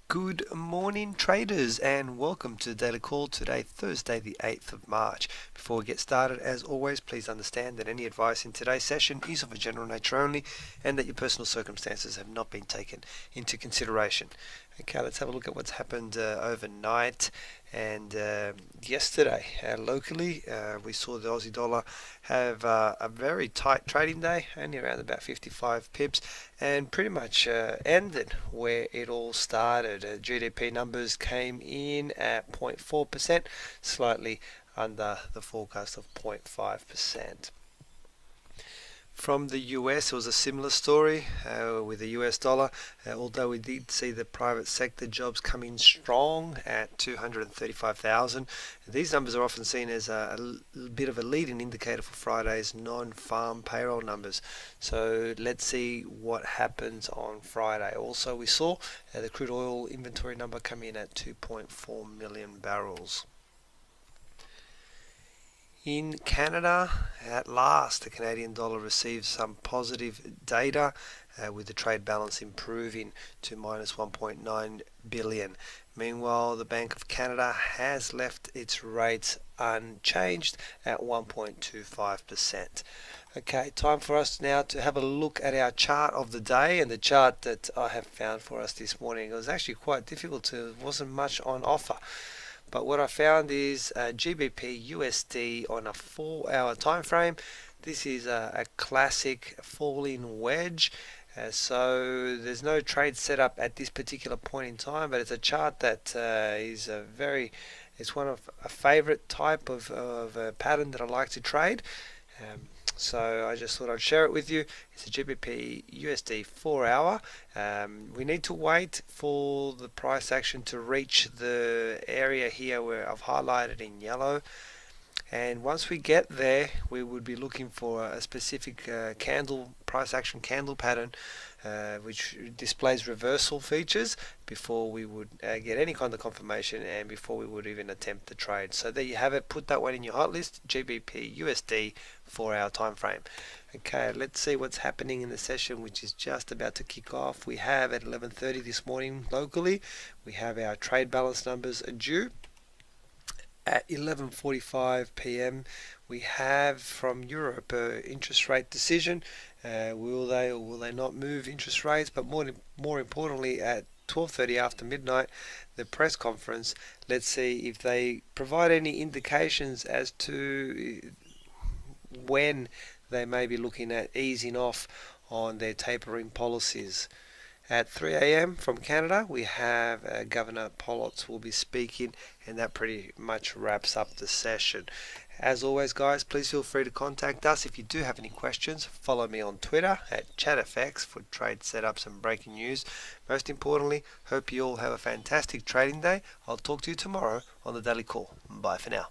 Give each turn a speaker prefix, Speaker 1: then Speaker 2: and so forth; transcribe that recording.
Speaker 1: Good morning, traders, and welcome to the Daily Call today, Thursday, the 8th of March. Before we get started, as always, please understand that any advice in today's session is of a general nature only and that your personal circumstances have not been taken into consideration. Okay, let's have a look at what's happened overnight and yesterday. Locally, we saw the Aussie dollar have a very tight trading day, only around about 55 pips, and pretty much ended where it all started. GDP numbers came in at 0.4%, slightly under the forecast of 0.5%. From the US, it was a similar story with the US dollar, although we did see the private sector jobs come in strong at 235,000. These numbers are often seen as a bit of a leading indicator for Friday's non-farm payroll numbers. So let's see what happens on Friday. Also, we saw the crude oil inventory number come in at 2.4 million barrels. In Canada, at last, the Canadian dollar received some positive data with the trade balance improving to minus 1.9 billion. Meanwhile, the Bank of Canada has left its rates unchanged at 1.25%. Okay, time for us now to have a look at our chart of the day, and the chart that I have found for us this morning. It was actually quite difficult there wasn't much on offer. But what I found is GBP USD on a 4-hour time frame. This is a classic falling wedge. So there's no trade set up at this particular point in time, but it's a chart that is it's one of a favorite type of pattern that I like to trade. So I just thought I'd share it with you. It's a GBP USD 4-hour. We need to wait for the price action to reach the area here where I've highlighted in yellow. And once we get there, we would be looking for a specific price action candle pattern which displays reversal features before we would get any kind of confirmation and before we would even attempt the trade. So there you have it. Put that one in your hot list, GBP USD 4-hour time frame. Okay, let's see what's happening in the session, which is just about to kick off. We have at 11:30 this morning locally, we have our trade balance numbers due. At 11:45 p.m. we have from Europe interest rate decision. Will they or will they not move interest rates? But more importantly, at 12:30 after midnight, the press conference. Let's see if they provide any indications as to when they may be looking at easing off on their tapering policies. At 3 a.m. from Canada, we have Governor Pollock will be speaking, and that pretty much wraps up the session. As always, guys, please feel free to contact us if you do have any questions. Follow me on Twitter at ChatFX for trade setups and breaking news. Most importantly, hope you all have a fantastic trading day. I'll talk to you tomorrow on the Daily Call. Bye for now.